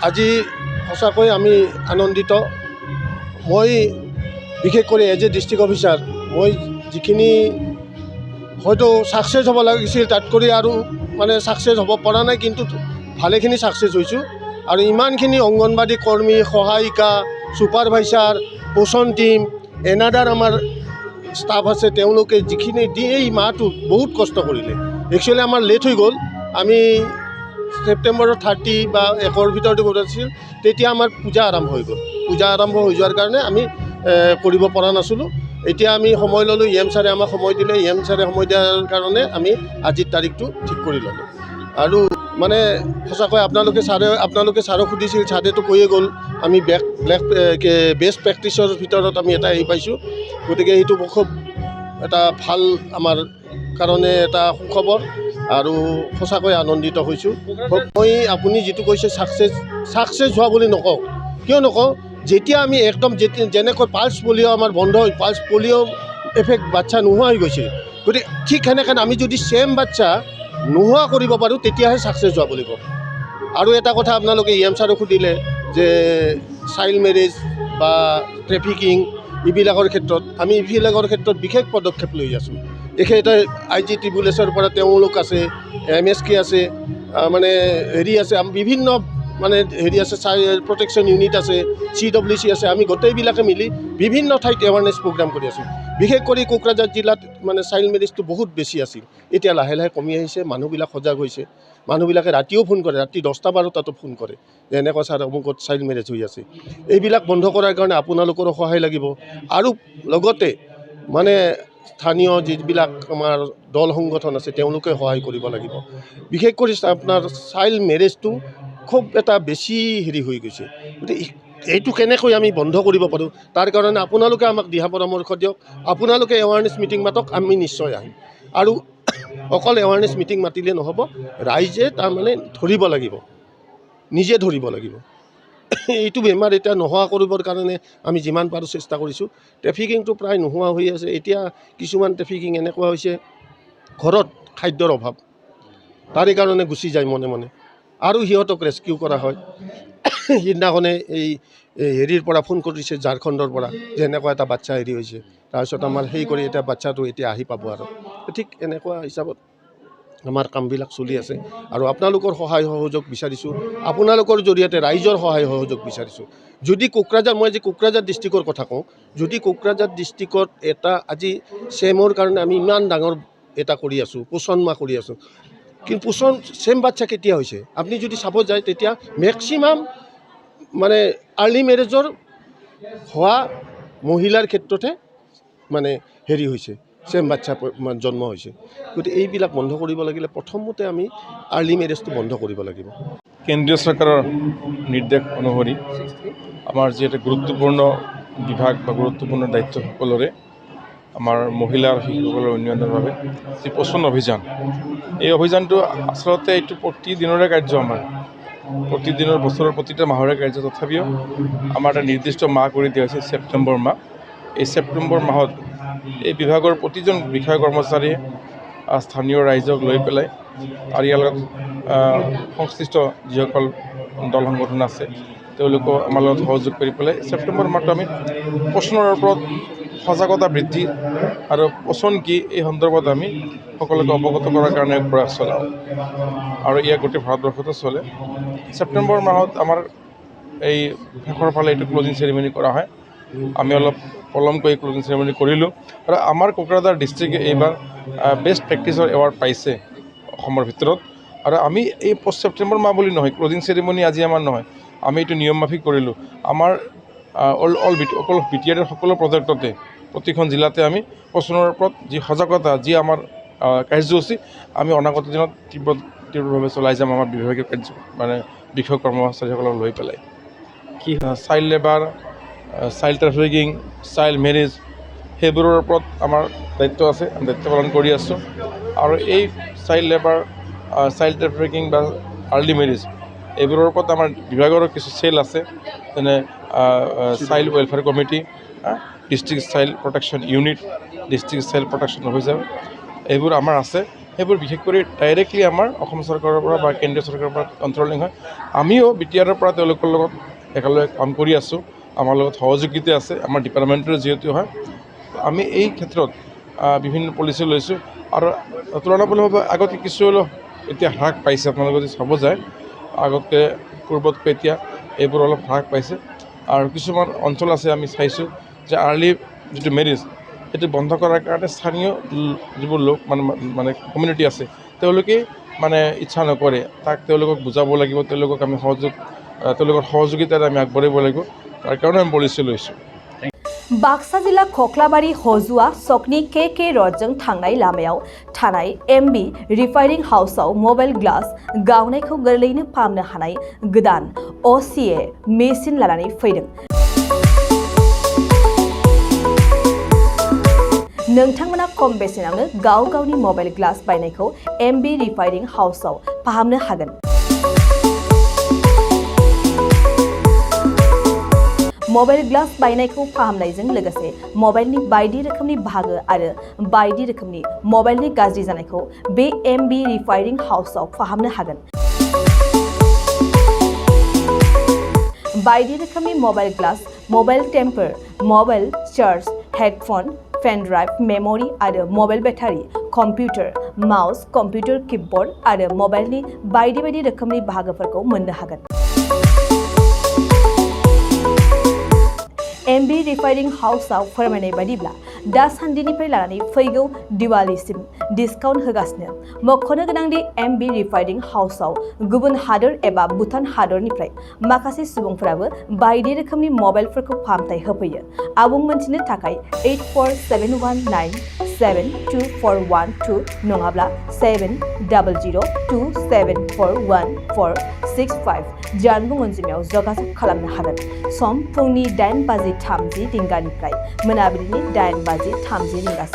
আজি সঁচাকৈ আমি আনন্দিত। মই বিশেষ কৰি এজ এ ডিষ্ট্ৰিক্ট অফিচাৰ মই যিখিনি হয়তো ছাকচেছ হ'ব লাগিছিল তাত কৰি আৰু মানে ছাকচেছ হ'ব পৰা নাই, কিন্তু ভালেখিনি ছাকচেছ হৈছোঁ। আৰু ইমানখিনি অংগনবাদী কৰ্মী, সহায়িকা, ছুপাৰভাইচাৰ, পোষণ টিম, এনাডাৰ আমাৰ ষ্টাফ আছে, তেওঁলোকে যিখিনি দি এই মাহটো বহুত কষ্ট কৰিলে। একচুৱেলি আমাৰ লেট হৈ গ'ল। আমি ছেপ্টেম্বৰৰ 30 বা 1ৰ ভিতৰতে কৰিছিল, তেতিয়া আমাৰ পূজা আৰম্ভ হৈ গ'ল। পূজা আৰম্ভ হৈ যোৱাৰ কাৰণে আমি কৰিব পৰা নাছিলোঁ। এতিয়া আমি সময় ল'লোঁ, ছাৰে আমাক সময় দিলে, ছাৰে সময় দিয়াৰ কাৰণে আমি আজিৰ তাৰিখটো ঠিক কৰি ল'লোঁ। আৰু মানে সঁচাকৈ আপোনালোকে ছাৰক সুধিছিল, ছাৰেতো কৈয়ে গ'ল আমি বেষ্ট প্ৰেক্টিচৰ ভিতৰত আমি এটা পাইছোঁ। গতিকে সেইটো খুব এটা ভাল আমাৰ কাৰণে এটা সুখবৰ আৰু সঁচাকৈ আনন্দিত হৈছোঁ। মই আপুনি যিটো কৈছে ছাকচেছ হোৱা বুলি নকওঁ। কিয় নকওঁ? যেতিয়া আমি একদম যেনেকৈ পাল্ছ পলিঅ' আমাৰ বন্ধ হৈ পাল্ছ পলিঅ' এফেক্ট বাচ্চা নোহোৱা হৈ গৈছে, গতিকে ঠিক সেনেকৈ আমি যদি ছেম বাচ্চা নোহোৱা কৰিব পাৰোঁ তেতিয়াহে ছাকচেছ হোৱা বুলি কওঁ। আৰু এটা কথা আপোনালোকে ছাৰক সুধিলে যে চাইল্ড মেৰেজ বা ট্ৰেফিকিং এইবিলাকৰ ক্ষেত্ৰত বিশেষ পদক্ষেপ লৈ আছোঁ। তেখেতে IG ট্ৰিবুলেছৰ পৰা তেওঁলোক আছে, MSK আছে, মানে আছে, বিভিন্ন মানে আছে, প্ৰটেকশ্যন ইউনিট আছে, CWC আছে, আমি গোটেইবিলাকে মিলি বিভিন্ন ঠাইত এৱাৰনেছ প্ৰগ্ৰাম কৰি আছোঁ। বিশেষ কৰি কোকৰাঝাৰ জিলাত মানে চাইল্ড মেৰেজটো বহুত বেছি আছিল, এতিয়া লাহে লাহে কমি আহিছে। মানুহবিলাক সজাগ হৈছে। মানুহবিলাকে ৰাতিও ফোন কৰে, ৰাতি 10টা-12টাতো ফোন কৰে যে এনেকুৱা ছাৰ অমুকত চাইল্ড মেৰেজ হৈ আছে। এইবিলাক বন্ধ কৰাৰ কাৰণে আপোনালোকৰো সহায় লাগিব। আৰু লগতে মানে স্থানীয় যিবিলাক আমাৰ দল সংগঠন আছে তেওঁলোকে সহায় কৰিব লাগিব। বিশেষ কৰি আপোনাৰ চাইল্ড মেৰেজটো খুব এটা বেছি হৈ গৈছে। গতিকে এইটো কেনেকৈ আমি বন্ধ কৰিব পাৰোঁ তাৰ কাৰণে আপোনালোকে আমাক দিহা পৰামৰ্শ দিয়ক। আপোনালোকে এৱাৰনেছ মিটিং মাতক, আমি নিশ্চয় আহিম। আৰু অকল এৱাৰনেছ মিটিং মাতিলে নহ'ব, ৰাইজে তাৰমানে ধৰিব লাগিব, নিজে ধৰিব লাগিব। এইটো বেমাৰ এতিয়া নোহোৱা কৰিবৰ কাৰণে আমি যিমান পাৰোঁ চেষ্টা কৰিছোঁ। ট্ৰেফিকিংটো প্ৰায় নোহোৱা হৈ আছে। এতিয়া কিছুমান ট্ৰেফিকিং এনেকুৱা হৈছে ঘৰত খাদ্যৰ অভাৱ, তাৰে কাৰণে গুচি যায় মনে মনে, আৰু সিহঁতক ৰেস্কিউ কৰা হয়। সিদিনাখনে এই পৰা ফোন কৰিছে ঝাৰখণ্ডৰ পৰা যে এনেকুৱা এটা বাচ্চা হৈছে, তাৰপিছত আমাৰ কৰি এতিয়া বাচ্চাটো এতিয়া আহি পাব। আৰু ঠিক এনেকুৱা হিচাপত আমাৰ কামবিলাক চলি আছে। আৰু আপোনালোকৰ সহায় সহযোগ বিচাৰিছোঁ, আপোনালোকৰ জৰিয়তে ৰাইজৰ সহায় সহযোগ বিচাৰিছোঁ। যদি মই যে কোকৰাঝাৰ ডিষ্ট্ৰিক্টৰ কথা কওঁ, যদি কোকৰাঝাৰ ডিষ্ট্ৰিক্টত এটা আজি ছেমৰ কাৰণে আমি ইমান ডাঙৰ এটা কৰি আছোঁ, পোষণ মাহ কৰি আছোঁ, কিন্তু ছেম বাচ্চা কেতিয়া হৈছে আপুনি যদি চাব যায় তেতিয়া মেক্সিমাম মানে আৰ্লি মেৰেজৰ হোৱা মহিলাৰ ক্ষেত্ৰতে মানে হৈছে, ছেম বাচ্চা জন্ম হৈছে। গতিকে এইবিলাক বন্ধ কৰিব লাগিলে প্ৰথমতে আমি আৰ্লি মেৰেজটো বন্ধ কৰিব লাগিব। কেন্দ্ৰীয় চৰকাৰৰ নিৰ্দেশ অনুসৰি আমাৰ যি এটা গুৰুত্বপূৰ্ণ বিভাগ বা গুৰুত্বপূৰ্ণ দায়িত্ব সকলোৰে আমাৰ মহিলা আৰু শিশুসকলৰ উন্নয়নৰ বাবে যি পোষণ অভিযান, এই অভিযানটো আচলতে এইটো প্ৰতিদিনৰে কাৰ্য। আমাৰ প্ৰতিদিনৰ বছৰৰ প্ৰতিটা মাহৰে কাৰ্য। তথাপিও আমাৰ এটা নিৰ্দিষ্ট মাহ কৰি দিয়া হৈছে ছেপ্টেম্বৰ মাহ। এই ছেপ্টেম্বৰ মাহত এই বিভাগৰ প্ৰতিজন বিষয়া কৰ্মচাৰীয়ে স্থানীয় ৰাইজক লৈ পেলাই আৰু ইয়াৰ লগত সংশ্লিষ্ট যিসকল দল সংগঠন আছে তেওঁলোকো আমাৰ লগত সহযোগ কৰি পেলাই ছেপ্টেম্বৰ মাহটো আমি পোষণৰ ওপৰত সজাগতা বৃদ্ধি আৰু পোষণ কি এই সন্দৰ্ভত আমি সকলোকে অৱগত কৰাৰ কাৰণে প্ৰয়াস চলাওঁ। আৰু ইয়াক গোটেই ভাৰতবৰ্ষতে চলে। ছেপ্টেম্বৰ মাহত আমাৰ এই শেষৰ ফালে এইটো ক্লজিং চেৰিমনি কৰা হয়। আমি অলপ পলমকৈ ক্লজিং চেৰিমনি কৰিলোঁ। আৰু আমাৰ কোকৰাঝাৰ ডিষ্ট্ৰিক্টে এইবাৰ বেষ্ট প্ৰেক্টিচৰ এৱাৰ্ড পাইছে অসমৰ ভিতৰত। আৰু আমি এই ছেপ্টেম্বৰ মাহ বুলি নহয়, ক্লজিং চেৰিমনি আজি আমাৰ নহয়, আমি এইটো নিয়ম মাফিক কৰিলোঁ। আমাৰ অকল BTR সকলো প্ৰজেক্টতে প্ৰতিখন জিলাতে আমি পোষণৰ ওপৰত যি সজাগতা, যি আমাৰ কাৰ্যসূচী আমি অনাগত দিনত তীব্ৰভাৱে চলাই যাম। আমাৰ বিভাগীয় বিষয় কৰ্মচাৰীসকলক লৈ পেলাই কি child labour, child trafficking, child marriage সেইবোৰৰ ওপৰত আমাৰ দায়িত্ব আছে, আমি দায়িত্ব পালন কৰি আছোঁ। আৰু এই চাইল্ড লেবাৰ, চাইল্ড ট্ৰেফিকিং বা আৰ্লি মেৰেজ এইবোৰৰ ওপৰত আমাৰ বিভাগৰো কিছু চেল আছে, যেনে child welfare committee, district child protection unit, district child protection officer, এইবোৰ আমাৰ আছে। সেইবোৰ বিশেষকৈ ডাইৰেক্টলি আমাৰ অসম চৰকাৰৰ পৰা বা কেন্দ্ৰীয় চৰকাৰৰ পৰা কণ্ট্ৰলিং হয়। আমিও বিটিআৰৰ পৰা তেওঁলোকৰ লগত একেলগে কাম কৰি আছোঁ, আমাৰ লগত সহযোগিতা আছে, আমাৰ ডিপাৰ্টমেণ্টৰ যিহেতু হয়। আমি এই ক্ষেত্ৰত বিভিন্ন পলিচি লৈছোঁ আৰু তুলনামূলকভাৱে আগতে কিছু অলপ এতিয়া হ্ৰাস পাইছে। আপোনালোকে যদি চাব যায় আগতকৈ পূৰ্বতকৈ এতিয়া এইবোৰ অলপ হ্ৰাস পাইছে আৰু কিছুমান অঞ্চল আছে আমি চাইছোঁ যে আৰ্লি যিটো মেৰেজ সেইটো বন্ধ কৰাৰ কাৰণে স্থানীয় যিবোৰ লোক মানে কমিউনিটি আছে তেওঁলোকে মানে ইচ্ছা নকৰে। তাক তেওঁলোকক বুজাব লাগিব, তেওঁলোকক আমি তেওঁলোকৰ সহযোগিতাৰে আমি আগবাঢ়িব লাগিব। তাৰ কাৰণে আমি পলিচি লৈছোঁ। बाक्सा जिल्ला खख्लाबारि हजुआ सकनि के रडजों थांनाय लामायाव थानाय MB रिफाइनिं हाउसआव मबाइल ग्लास गावनायखौ गोरलैयैनो फाहामनो हानाय गोदान OCA मेसिन लानानै फैदों। नोंथांमोना खम बेसेनावनो गावनि मबाइल ग्लास बायनायखौ MB रिफाइनिं हाउसआव फाहामनो हागोन। मबाइल ग्लास बायनायखौ फाहामनायजों लोगोसे मबाइलनि बायदि रोखोमनि बाहागो आरो बायदि रोखोमनि मबाइलनि गाज्रि जानायखौ बे MB रिफाइनिं हाउसआव फाहामनो हागोन। बायदि रोखोमनि mobile glass, mobile temper, mobile charge, headphone, pen drive, memory आरो mobile battery, computer, mouse, computer keyboard आरो मबाइलनि बायदि रोखोमनि बाहागोफोरखौ मोननो हागोन। MB रिफाइनिं हाउसआव फोरमायनाय बायदिब्ला दासान्दिनिफ्राय लानानै फैगौ दिवालीसिम डिसकाउन्ट होगासिनो। मख'नो गोनांदि MB रिफाइनिं हाउसआव गुबुन हादोर एबा भुटान हादरनिफ्राय माखासे सुबुंफोराबो बायदि रोखोमनि मबाइलफोरखौ फाहामथाय होफैयो। आबुं मोनथिनो थाखाय 8471972412 नङाब्ला 7002741465 जानबुं अनजिमायाव जगाजग खालामनो हागोन। सम फुंनि 8:30 रिंगानिफ्राय मोनाबिलिनि 8:30 रिंगासिम।